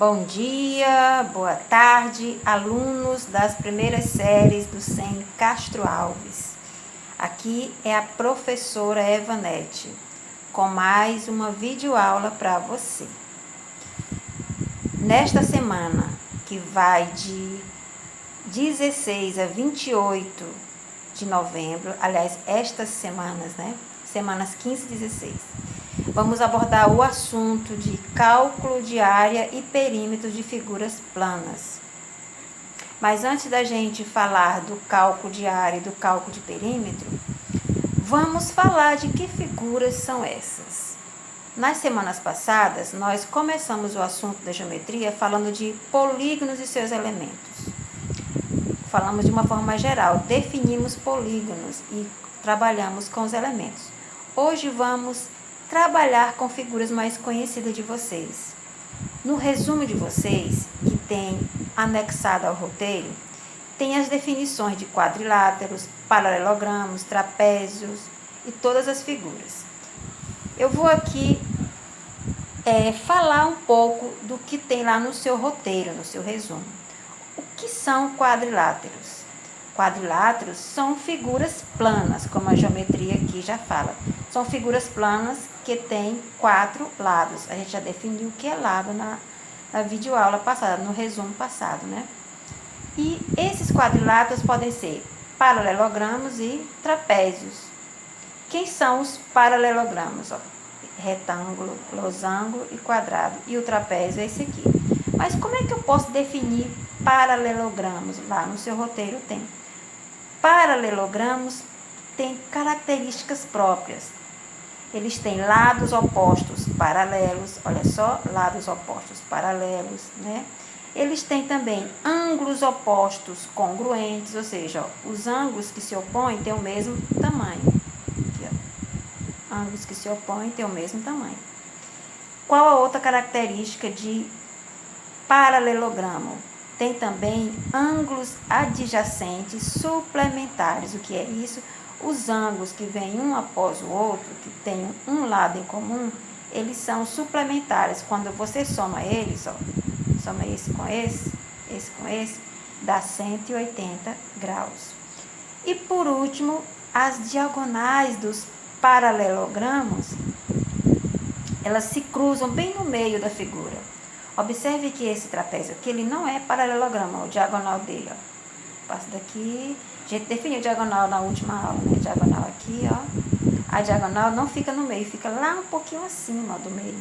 Bom dia, boa tarde, alunos das primeiras séries do SEM Castro Alves. Aqui é a professora Evanete, com mais uma videoaula para você. Nesta semana, que vai de 16 a 28 de novembro, aliás, estas semanas, Semanas 15 e 16. Vamos abordar o assunto de cálculo de área e perímetro de figuras planas. Mas antes da gente falar do cálculo de área e do cálculo de perímetro, vamos falar de que figuras são essas. Nas semanas passadas, nós começamos o assunto da geometria falando de polígonos e seus elementos. Falamos de uma forma geral, definimos polígonos e trabalhamos com os elementos. Hoje vamos trabalhar com figuras mais conhecidas de vocês. No resumo de vocês, que tem anexado ao roteiro, tem as definições de quadriláteros, paralelogramos, trapézios e todas as figuras. Eu vou aqui falar um pouco do que tem lá no seu roteiro, no seu resumo. O que são quadriláteros? Quadriláteros são figuras planas, como a geometria aqui já fala. São figuras planas que têm 4 lados. A gente já definiu o que é lado na videoaula passada, no resumo passado, E esses quadriláteros podem ser paralelogramos e trapézios. Quem são os paralelogramos? Retângulo, losango e quadrado. E o trapézio é esse aqui. Mas como é que eu posso definir paralelogramos? Lá no seu roteiro tem. Paralelogramos têm características próprias. Eles têm lados opostos paralelos, olha só, lados opostos paralelos, Eles têm também ângulos opostos congruentes, ou seja, os ângulos que se opõem têm o mesmo tamanho. Aqui, ângulos que se opõem têm o mesmo tamanho. Qual a outra característica de paralelogramo? Tem também ângulos adjacentes suplementares. O que é isso? Os ângulos que vêm um após o outro, que tem um lado em comum, eles são suplementares. Quando você soma eles, soma esse com esse, dá 180 graus. E por último, as diagonais dos paralelogramos, elas se cruzam bem no meio da figura. Observe que esse trapézio aqui, ele não é paralelogramo, o diagonal dele, Passa daqui, a gente definiu diagonal na última aula, Diagonal aqui, A diagonal não fica no meio, fica lá um pouquinho acima do meio.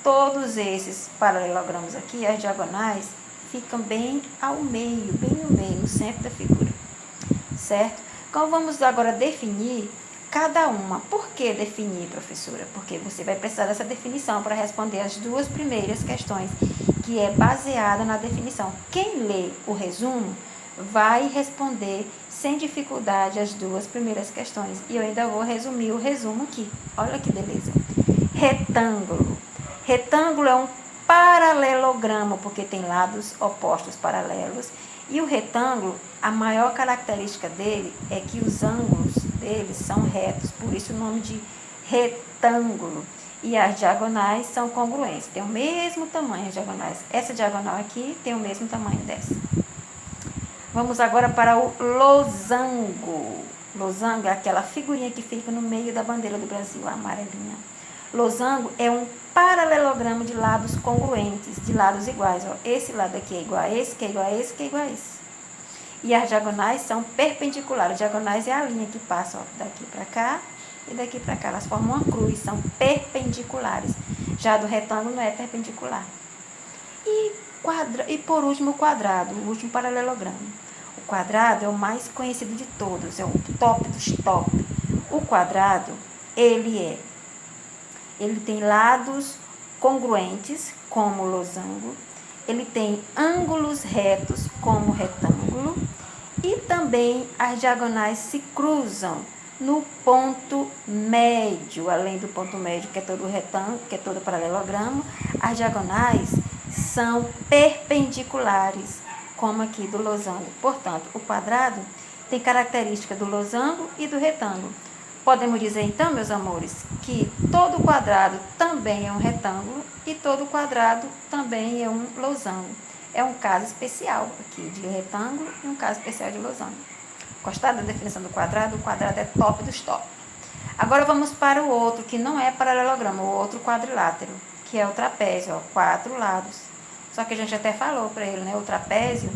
Todos esses paralelogramos aqui, as diagonais, ficam bem ao meio, bem no meio, no centro da figura. Certo? Então, vamos agora definir cada uma. Por que definir, professora? Porque você vai precisar dessa definição para responder as 2 primeiras questões, que é baseada na definição. Quem lê o resumo vai responder sem dificuldade as 2 primeiras questões. E eu ainda vou resumir o resumo aqui. Olha que beleza. Retângulo. Retângulo é um paralelogramo, porque tem lados opostos paralelos. E o retângulo, a maior característica dele é que os ângulos deles são retos, por isso o nome de retângulo. E as diagonais são congruentes, tem o mesmo tamanho as diagonais. Essa diagonal aqui tem o mesmo tamanho dessa. Vamos agora para o losango. Losango é aquela figurinha que fica no meio da bandeira do Brasil, a amarelinha. Losango é um paralelogramo de lados congruentes, de lados iguais. Esse lado aqui é igual a esse, que é igual a esse, que é igual a esse. E as diagonais são perpendiculares. Diagonais é a linha que passa daqui para cá e daqui para cá. Elas formam uma cruz, são perpendiculares. Já do retângulo não é perpendicular. E por último, o quadrado, o último paralelogramo. O quadrado é o mais conhecido de todos, é o top dos top. O quadrado, ele tem lados congruentes, como o losango. Ele tem ângulos retos, como o retângulo. E também as diagonais se cruzam no ponto médio. Além do ponto médio, que é todo retângulo, que é todo paralelogramo, as diagonais são perpendiculares, como aqui do losango. Portanto, o quadrado tem característica do losango e do retângulo. Podemos dizer então, meus amores, que todo quadrado também é um retângulo e todo quadrado também é um losango. É um caso especial aqui de retângulo e um caso especial de losango. Gostaram da definição do quadrado? O quadrado é top dos top. Agora vamos para o outro, que não é paralelogramo, o outro quadrilátero, que é o trapézio, ó, 4 lados. Só que a gente até falou para ele, né? O trapézio,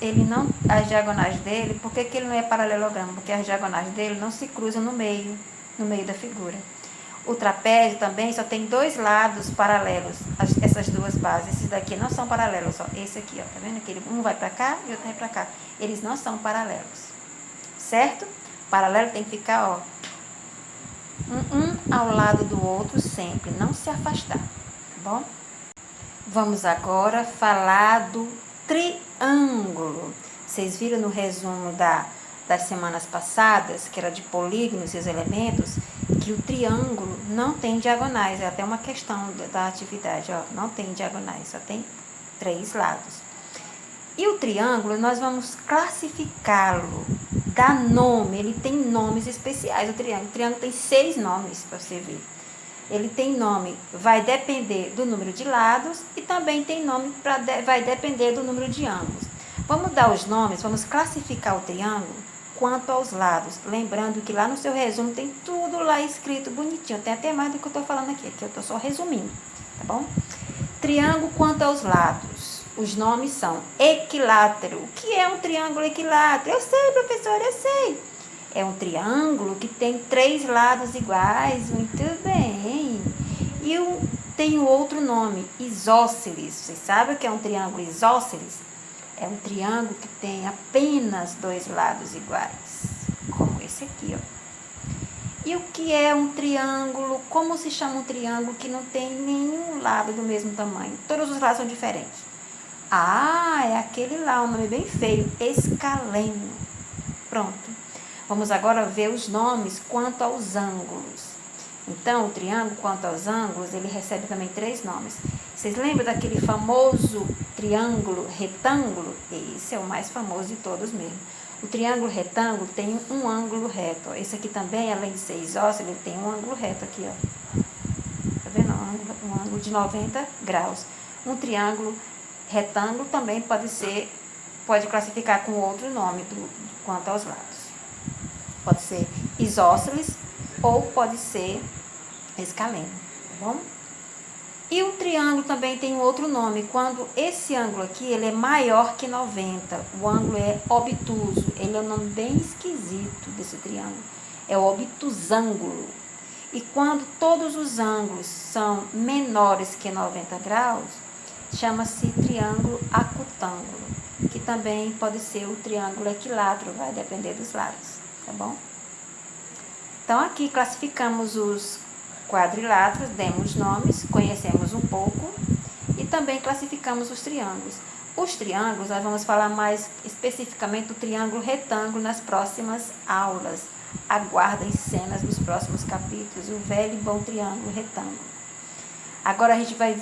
ele não, as diagonais dele, por que ele não é paralelogramo? Porque as diagonais dele não se cruzam no meio da figura. O trapézio também só tem 2 lados paralelos, essas duas bases. Esses daqui não são paralelos, ó. Esse aqui, ó, tá vendo? Que um vai para cá e outro vai para cá. Eles não são paralelos, certo? Paralelo tem que ficar, ó, um ao lado do outro sempre, não se afastar, tá bom? Vamos agora falar do triângulo. Vocês viram no resumo das semanas passadas, que era de polígonos e os elementos, que o triângulo não tem diagonais. É até uma questão da atividade, ó, não tem diagonais, só tem 3 lados. E o triângulo, nós vamos classificá-lo, dar nome, ele tem nomes especiais, o triângulo tem 6 nomes, para você ver. Ele tem nome, vai depender do número de lados e também tem nome, vai depender do número de ângulos. Vamos dar os nomes, vamos classificar o triângulo quanto aos lados. Lembrando que lá no seu resumo tem tudo lá escrito bonitinho, tem até mais do que eu estou falando aqui eu estou só resumindo, tá bom? Triângulo quanto aos lados. Os nomes são equilátero. O que é um triângulo equilátero? Eu sei, professora, eu sei. É um triângulo que tem 3 lados iguais. Muito bem. E tem outro nome, isósceles. Vocês sabem o que é um triângulo isósceles? É um triângulo que tem apenas 2 lados iguais. Como esse aqui, ó. E o que é um triângulo? Como se chama um triângulo que não tem nenhum lado do mesmo tamanho? Todos os lados são diferentes. Ah, é aquele lá, um nome bem feio, escaleno. Pronto. Vamos agora ver os nomes quanto aos ângulos. Então, o triângulo quanto aos ângulos, ele recebe também 3 nomes. Vocês lembram daquele famoso triângulo retângulo? Esse é o mais famoso de todos mesmo. O triângulo retângulo tem um ângulo reto. Esse aqui também, além de ser isósceles, ele tem um ângulo reto aqui, ó. Tá vendo? Um ângulo de 90 graus. Um triângulo retângulo também pode classificar com outro nome quanto aos lados. Pode ser isósceles ou pode ser escaleno, tá bom? E o triângulo também tem um outro nome. Quando esse ângulo aqui, ele é maior que 90, o ângulo é obtuso. Ele é um nome bem esquisito desse triângulo. É o obtusângulo. E quando todos os ângulos são menores que 90 graus, chama-se triângulo acutângulo, que também pode ser o triângulo equilátero, vai depender dos lados, tá bom? Então, aqui classificamos os quadriláteros, demos nomes, conhecemos um pouco e também classificamos os triângulos. Os triângulos, nós vamos falar mais especificamente do triângulo retângulo nas próximas aulas. Aguardem cenas dos próximos capítulos, o velho e bom triângulo retângulo. Agora a gente vai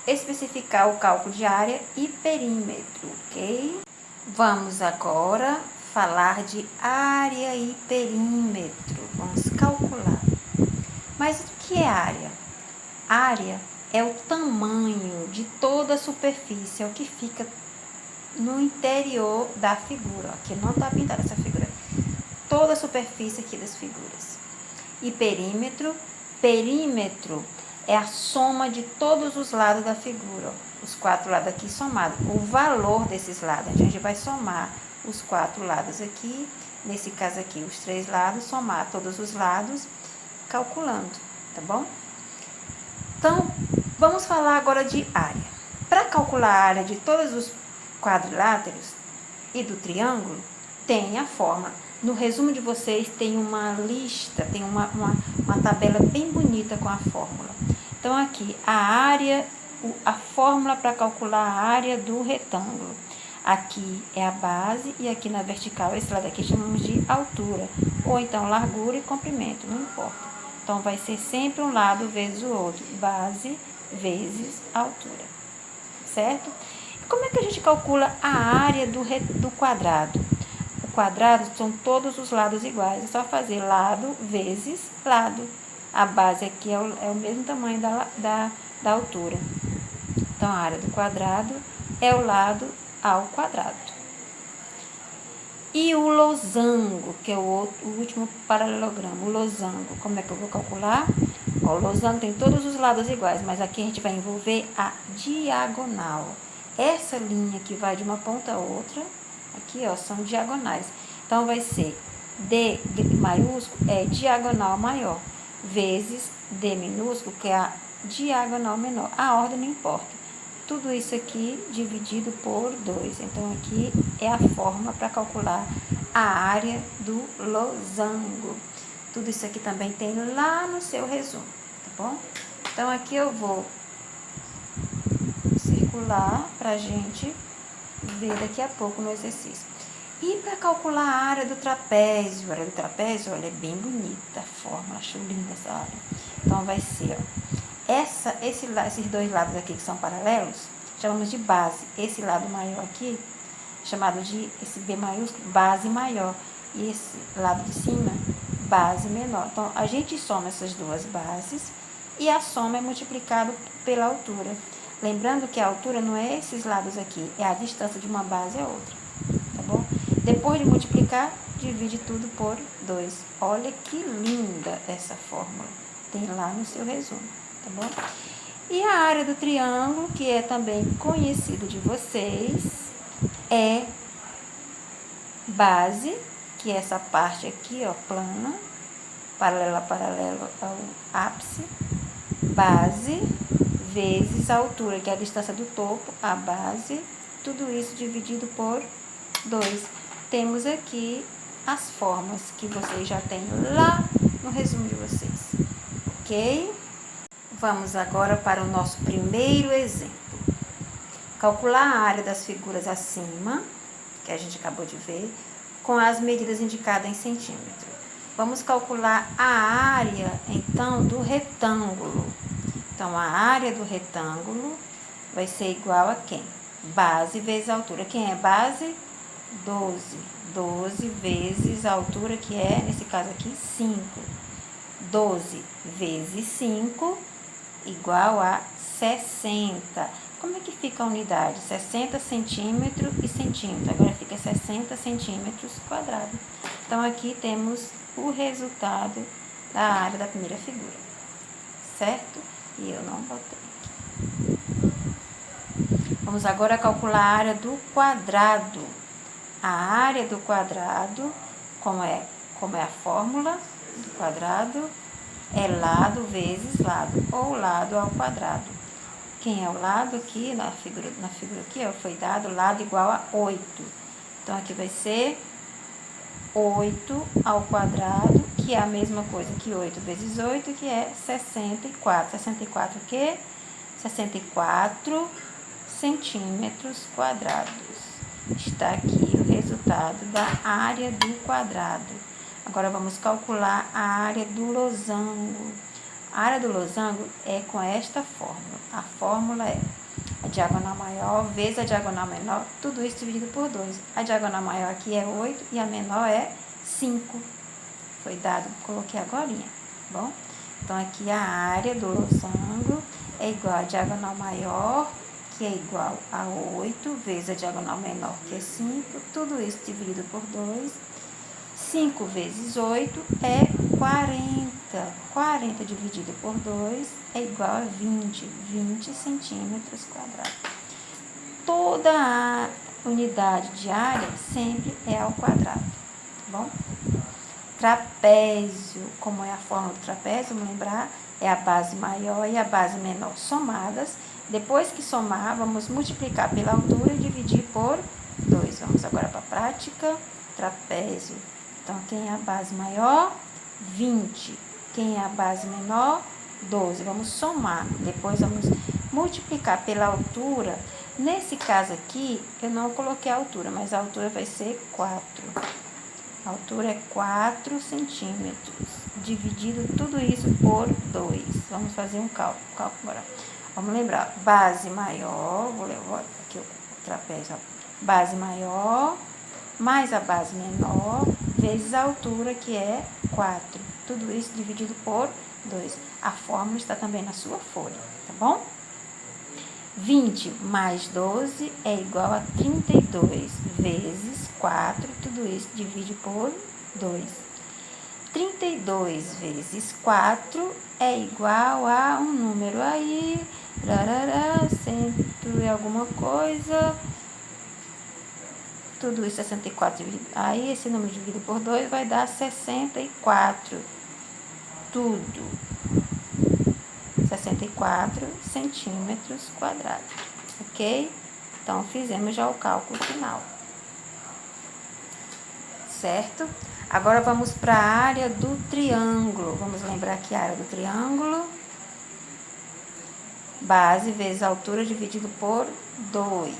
especificar o cálculo de área e perímetro, ok? Vamos agora falar de área e perímetro. Vamos calcular. Mas o que é área? Área é o tamanho de toda a superfície, é o que fica no interior da figura. Aqui não está pintada essa figura. Toda a superfície aqui das figuras. E perímetro? Perímetro é a soma de todos os lados da figura. Os 4 lados aqui somados. O valor desses lados. A gente vai somar os 4 lados aqui. Nesse caso aqui, os 3 lados. Somar todos os lados, calculando. Tá bom? Então, vamos falar agora de área. Para calcular a área de todos os quadriláteros e do triângulo, tem a fórmula. No resumo de vocês tem uma lista, tem uma tabela bem bonita com a fórmula. Então, aqui, a fórmula para calcular a área do retângulo. Aqui é a base e aqui na vertical, esse lado aqui chamamos de altura. Ou então largura e comprimento, não importa. Então, vai ser sempre um lado vezes o outro. Base vezes altura. Certo? E como é que a gente calcula a área do quadrado? O quadrado são todos os lados iguais. É só fazer lado vezes lado. A base aqui é o mesmo tamanho da altura. Então, a área do quadrado é o lado ao quadrado. E o losango, que é o último paralelogramo, o losango, como é que eu vou calcular? Ó, o losango tem todos os lados iguais, mas aqui a gente vai envolver a diagonal. Essa linha que vai de uma ponta a outra, aqui ó, são diagonais. Então, vai ser D maiúsculo é diagonal maior, vezes D minúsculo, que é a diagonal menor. A ordem não importa. Tudo isso aqui dividido por 2. Então, aqui é a forma para calcular a área do losango. Tudo isso aqui também tem lá no seu resumo, tá bom? Então, aqui eu vou circular para a gente ver daqui a pouco no exercício. E para calcular a área do trapézio, olha, é bem bonita a forma, acho linda essa área. Então, vai ser, ó. Esses dois lados aqui que são paralelos, chamamos de base. Esse lado maior aqui, chamado de esse B maiúsculo, base maior. E esse lado de cima, base menor. Então, a gente soma essas duas bases e a soma é multiplicado pela altura. Lembrando que a altura não é esses lados aqui, é a distância de uma base a outra, tá bom? Depois de multiplicar, divide tudo por 2. Olha que linda essa fórmula. Tem lá no seu resumo. Tá bom? E a área do triângulo, que é também conhecido de vocês, é base, que é essa parte aqui, ó, plana, paralela a paralelo ao ápice, base, vezes a altura, que é a distância do topo, a base, tudo isso dividido por 2. Temos aqui as formas que vocês já têm lá no resumo de vocês, ok? Vamos agora para o nosso primeiro exemplo. Calcular a área das figuras acima, que a gente acabou de ver, com as medidas indicadas em centímetro. Vamos calcular a área, então, do retângulo. Então, a área do retângulo vai ser igual a quem? Base vezes a altura. Quem é base? 12. 12 vezes a altura, que é, nesse caso aqui, 5. 12 vezes 5 igual a 60. Como é que fica a unidade? 60 centímetros e centímetro. Agora fica 60 centímetros quadrados. Então, aqui temos o resultado da área da primeira figura. Certo? E eu não botei aqui. Vamos agora calcular a área do quadrado. A área do quadrado, como é a fórmula do quadrado, é lado vezes lado, ou lado ao quadrado. Quem é o lado aqui, na figura aqui, ó, foi dado lado igual a 8. Então, aqui vai ser 8 ao quadrado, que é a mesma coisa que 8 vezes 8, que é 64. 64 o quê? 64 centímetros quadrados. Está aqui o resultado da área do quadrado. Agora, vamos calcular a área do losango. A área do losango é com esta fórmula. A fórmula é a diagonal maior vezes a diagonal menor, tudo isso dividido por 2. A diagonal maior aqui é 8 e a menor é 5. Foi dado, coloquei agora, bom? Então, aqui a área do losango é igual a diagonal maior, que é igual a 8, vezes a diagonal menor, que é 5. Tudo isso dividido por 2. 5 vezes 8 é 40. 40 dividido por 2 é igual a 20 centímetros quadrados. Toda a unidade de área sempre é ao quadrado, tá bom? Trapézio, como é a forma do trapézio, vamos lembrar, é a base maior e a base menor somadas. Depois que somar, vamos multiplicar pela altura e dividir por 2. Vamos agora para a prática. Trapézio. Então, quem é a base maior? 20. Quem é a base menor? 12. Vamos somar. Depois, vamos multiplicar pela altura. Nesse caso aqui, eu não coloquei a altura, mas a altura vai ser 4. A altura é 4 centímetros. Dividido tudo isso por 2. Vamos fazer um cálculo agora. Vamos lembrar. Base maior. Vou levar aqui o trapézio. Ó. Base maior mais a base menor, vezes a altura, que é 4. Tudo isso dividido por 2. A fórmula está também na sua folha, tá bom? 20 mais 12 é igual a 32 vezes 4, tudo isso divide por 2. 32 vezes 4 é igual a um número aí, cento e alguma coisa, tudo isso 64 dividido, aí esse número dividido por 2 vai dar 64, tudo, 64 centímetros quadrados, ok? Então, fizemos já o cálculo final, certo? Agora, vamos para a área do triângulo. Vamos lembrar que a área do triângulo, base vezes altura dividido por 2.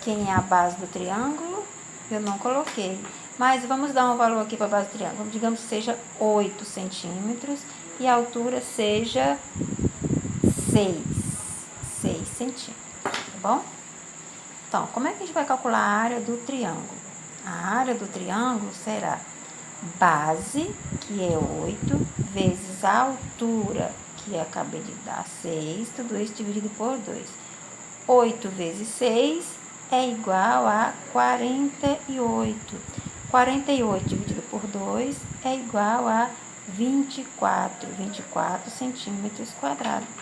Quem é a base do triângulo? Eu não coloquei. Mas vamos dar um valor aqui para a base do triângulo. Digamos que seja 8 centímetros e a altura seja 6 centímetros, tá bom? Então, como é que a gente vai calcular a área do triângulo? A área do triângulo será base, que é 8, vezes a altura, que eu acabei de dar 6, tudo isso dividido por 2. 8 vezes 6 é igual a 48. 48 dividido por 2 é igual a 24 centímetros quadrados.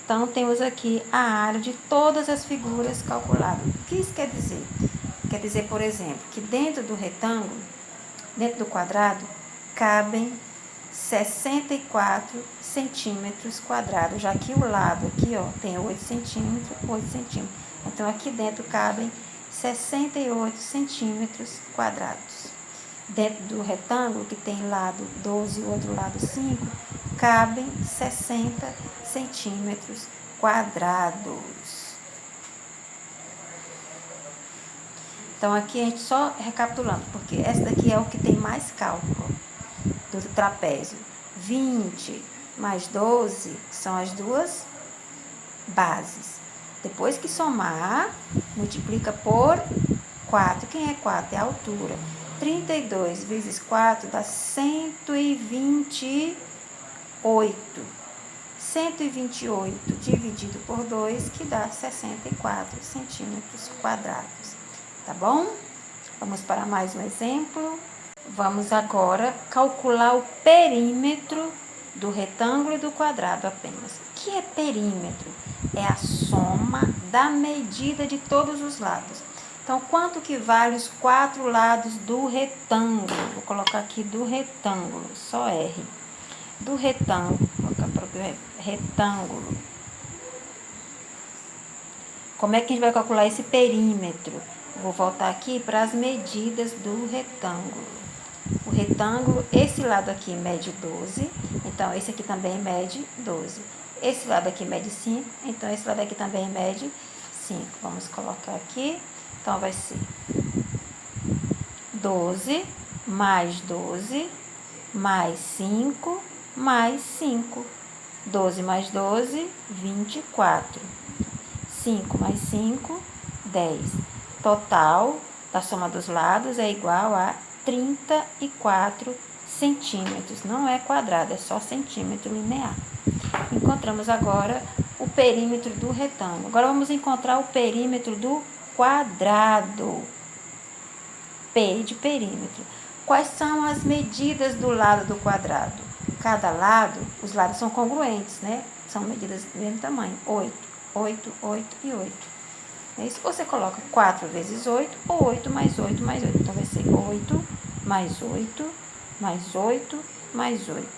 Então, temos aqui a área de todas as figuras calculadas. O que isso quer dizer? Quer dizer, por exemplo, que dentro do retângulo, dentro do quadrado, cabem 64 centímetros quadrados, já que o lado aqui, ó, tem 8 centímetros, 8 centímetros. Então, aqui dentro cabem 68 centímetros quadrados. Dentro do retângulo, que tem lado 12 e outro lado 5, cabem 60 centímetros quadrados. Então, aqui a gente só recapitulando, porque essa daqui é o que tem mais cálculo do trapézio. 20 mais 12 são as duas bases. Depois que somar, multiplica por 4. Quem é 4? É a altura. 32 vezes 4 dá 128. 128 dividido por 2, que dá 64 centímetros quadrados. Tá bom? Vamos para mais um exemplo. Vamos agora calcular o perímetro do retângulo e do quadrado apenas. O que é perímetro? É a soma da medida de todos os lados. Então, quanto que vale os 4 lados do retângulo? Vou colocar aqui do retângulo, só R. Do retângulo, vou colocar próprio retângulo. Como é que a gente vai calcular esse perímetro? Vou voltar aqui para as medidas do retângulo. O retângulo, esse lado aqui mede 12, então esse aqui também mede 12. Esse lado aqui mede 5, então esse lado aqui também mede 5. Vamos colocar aqui, então vai ser 12 mais 12 mais 5 mais 5. 12 mais 12, 24. 5 mais 5, 10. Total da soma dos lados é igual a 34 centímetros. Não é quadrado, é só centímetro linear. Encontramos agora o perímetro do retângulo. Agora vamos encontrar o perímetro do quadrado. P de perímetro. Quais são as medidas do lado do quadrado? Cada lado, os lados são congruentes, né? São medidas do mesmo tamanho. 8, 8, 8 e 8. É isso? Você coloca 4 vezes 8 ou 8 mais 8 mais 8. Então, vai ser 8 mais 8 mais 8 mais 8.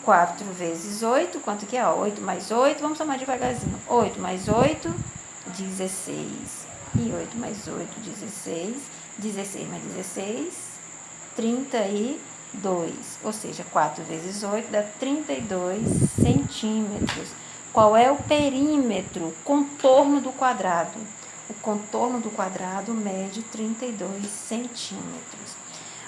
4 vezes 8, quanto que é? 8 mais 8, vamos somar devagarzinho. 8 mais 8, 16. E 8 mais 8, 16. 16 mais 16, 32. Ou seja, 4 vezes 8 dá 32 centímetros. Qual é o perímetro, contorno do quadrado? O contorno do quadrado mede 32 centímetros.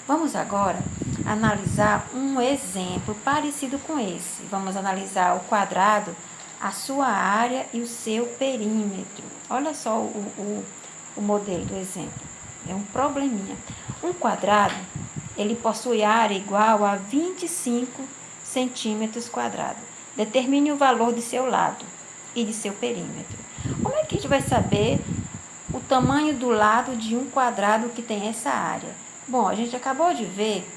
Vamos agora analisar um exemplo parecido com esse. Vamos analisar o quadrado a sua área e o seu perímetro. Olha só o modelo do exemplo. É um probleminha. Um quadrado, ele possui área igual a 25 centímetros quadrados. Determine o valor de seu lado e de seu perímetro. Como é que a gente vai saber o tamanho do lado de um quadrado que tem essa área? Bom, a gente acabou de ver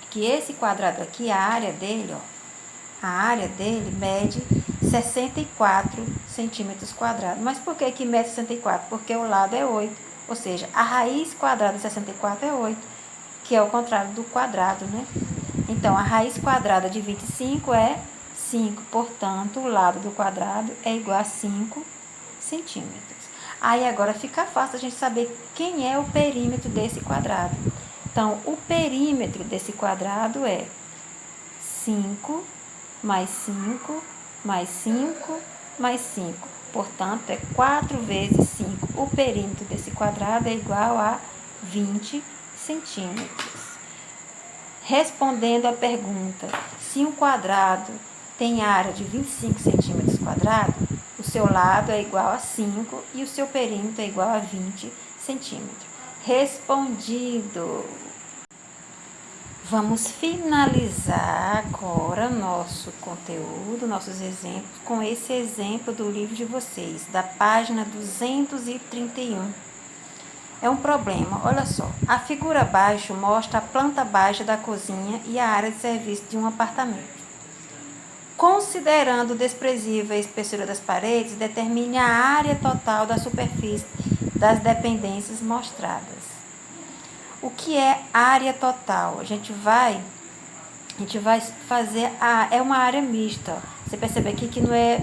que esse quadrado aqui, a área dele mede 64 centímetros quadrados. Mas por que mede 64? Porque o lado é 8. Ou seja, a raiz quadrada de 64 é 8, que é o contrário do quadrado, né? Então, a raiz quadrada de 25 é 5. Portanto, o lado do quadrado é igual a 5 centímetros. Aí, agora fica fácil a gente saber quem é o perímetro desse quadrado. Então, o perímetro desse quadrado é 5 mais 5 mais 5 mais 5. Portanto, é 4 vezes 5. O perímetro desse quadrado é igual a 20 centímetros. Respondendo à pergunta, se um quadrado tem área de 25 centímetros quadrados, o seu lado é igual a 5 e o seu perímetro é igual a 20 centímetros. Respondido! Vamos finalizar agora nosso conteúdo, nossos exemplos, com esse exemplo do livro de vocês, da página 231. É um problema, olha só. A figura abaixo mostra a planta baixa da cozinha e a área de serviço de um apartamento. Considerando desprezível a espessura das paredes, determine a área total da superfície das dependências mostradas. O que é área total? A gente vai fazer é uma área mista. Você percebe aqui que não é,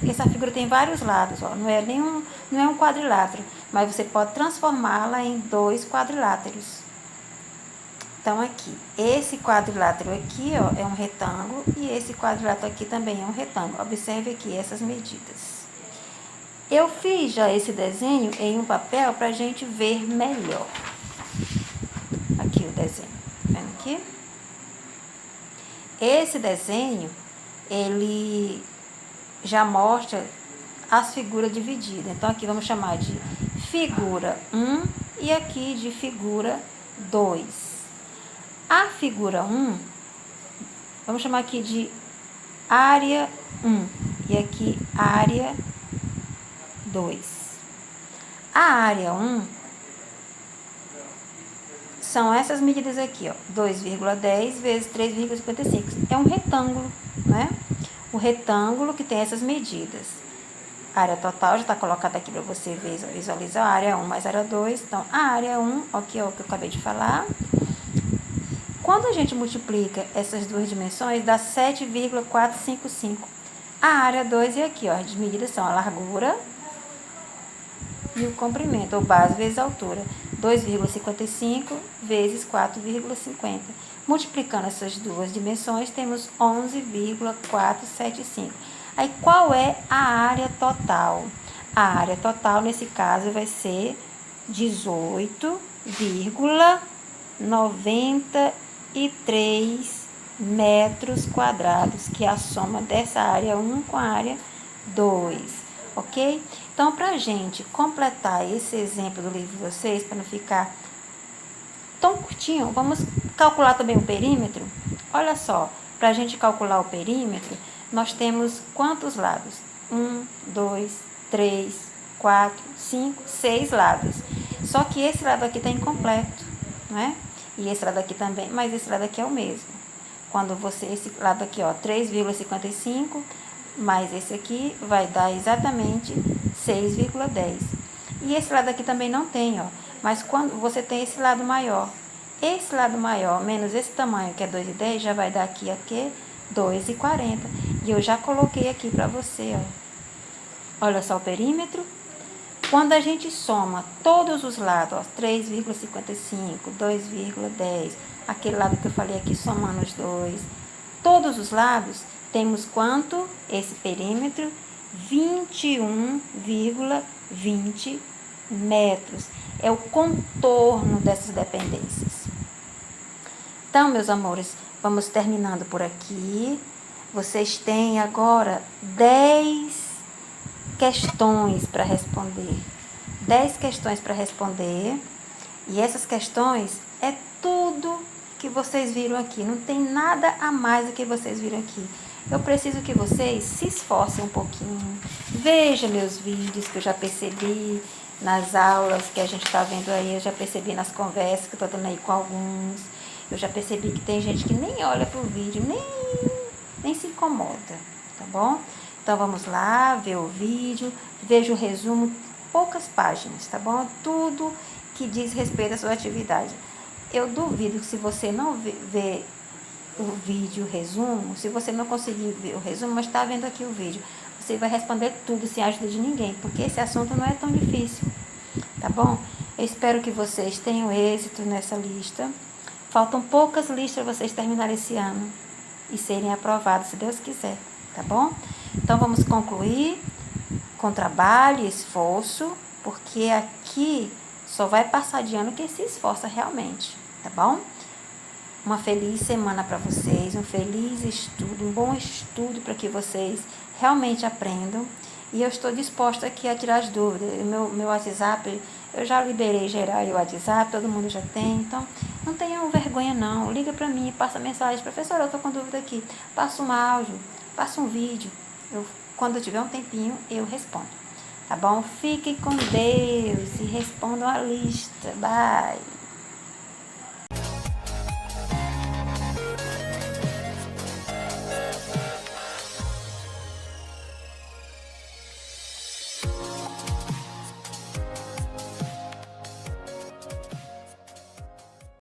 essa figura tem vários lados, ó, não é um quadrilátero, mas você pode transformá-la em 2 quadriláteros. Então aqui, esse quadrilátero aqui, ó, é um retângulo e esse quadrilátero aqui também é um retângulo. Observe aqui essas medidas. Eu fiz já esse desenho em um papel para a gente ver melhor. Aqui o desenho, vendo aqui? Esse desenho, ele já mostra as figuras divididas. Então, aqui vamos chamar de figura 1 e aqui de figura 2. A figura 1, vamos chamar aqui de área 1 e aqui área 2. A área 1 são essas medidas aqui, ó, 2,10 vezes 3,55. É um retângulo, né? O retângulo que tem essas medidas. A área total já está colocada aqui para você visualizar. A área 1 mais a área 2. Então, a área 1, aqui é o que eu acabei de falar. Quando a gente multiplica essas duas dimensões, dá 7,455. A área 2 é aqui, ó. As medidas são a largura e o comprimento, ou base vezes altura. 2,55 vezes 4,50. Multiplicando essas duas dimensões, temos 11,475. Aí, qual é a área total? A área total, nesse caso, vai ser 18,93 metros quadrados, que é a soma dessa área 1 com a área 2, ok? Então, para a gente completar esse exemplo do livro de vocês, para não ficar tão curtinho, vamos calcular também o perímetro. Olha só, para a gente calcular o perímetro, nós temos quantos lados? 1, 2, 3, 4, 5, 6 lados. Só que esse lado aqui está incompleto, né? E esse lado aqui também, mas esse lado aqui é o mesmo. Quando esse lado aqui, ó, 3,55, mais esse aqui vai dar exatamente 6,10. E esse lado aqui também não tem, ó. Mas quando você tem esse lado maior menos esse tamanho, que é 2,10, já vai dar aqui, 2,40. E eu já coloquei aqui para você, ó. Olha só o perímetro. Quando a gente soma todos os lados, ó, 3,55, 2,10, aquele lado que eu falei aqui, somando os dois, todos os lados, temos quanto? Esse perímetro, 21,20 metros. É o contorno dessas dependências. Então, meus amores, vamos terminando por aqui. Vocês têm agora 10 questões para responder. 10 questões para responder. E essas questões é tudo que vocês viram aqui. Não tem nada a mais do que vocês viram aqui. Eu preciso que vocês se esforcem um pouquinho. Veja meus vídeos que eu já percebi nas aulas que a gente está vendo aí. Eu já percebi nas conversas que eu estou dando aí com alguns. Eu já percebi que tem gente que nem olha pro vídeo, nem se incomoda, tá bom? Então vamos lá, ver o vídeo, veja o resumo, poucas páginas, tá bom? Tudo que diz respeito à sua atividade. Eu duvido que se você não ver o vídeo, o resumo, se você não conseguir ver o resumo, mas está vendo aqui o vídeo, você vai responder tudo sem ajuda de ninguém, porque esse assunto não é tão difícil, tá bom? Eu espero que vocês tenham êxito nessa lista. Faltam poucas listas para vocês terminarem esse ano e serem aprovados, se Deus quiser, tá bom? Então vamos concluir com trabalho e esforço, porque aqui só vai passar de ano quem se esforça realmente, tá bom? Uma feliz semana para vocês, um feliz estudo, um bom estudo para que vocês realmente aprendam. E eu estou disposta aqui a tirar as dúvidas. Meu WhatsApp, eu já liberei geral o WhatsApp, todo mundo já tem. Então, não tenham vergonha não. Liga para mim, passa mensagem. Professora, eu estou com dúvida aqui. Passa um áudio, passa um vídeo. Quando eu tiver um tempinho, eu respondo. Tá bom? Fiquem com Deus e respondam a lista. Bye!